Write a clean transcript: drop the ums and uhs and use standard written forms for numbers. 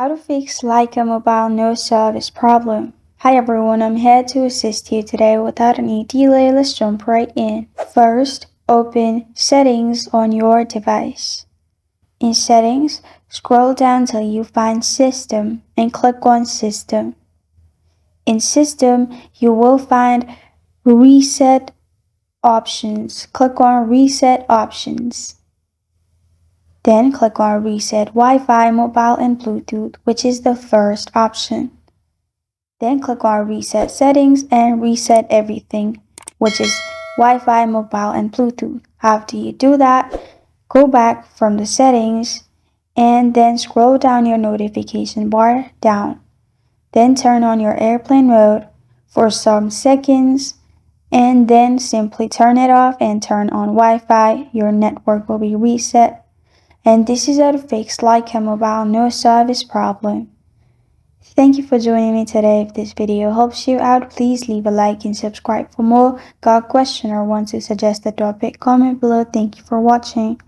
How to fix Lyca Mobile no service problem. Hi everyone, I'm here to assist you today without any delay. Let's jump right in. First, open Settings on your device. In Settings, scroll down till you find System and click on System. In System, you will find Reset Options. Click on Reset Options. Then click on Reset Wi-Fi, Mobile and Bluetooth, which is the first option. Then click on Reset Settings and Reset Everything, which is Wi-Fi, Mobile and Bluetooth. After you do that, go back from the settings and then scroll down your notification bar down. Then turn on your airplane mode for some seconds and then simply turn it off and turn on Wi-Fi. Your network will be reset. And this is how to fix Lyca Mobile no service problem. Thank you for joining me today. If this video helps you out, please leave a like and subscribe for more. Got a question or want to suggest a topic? Comment below. Thank you for watching.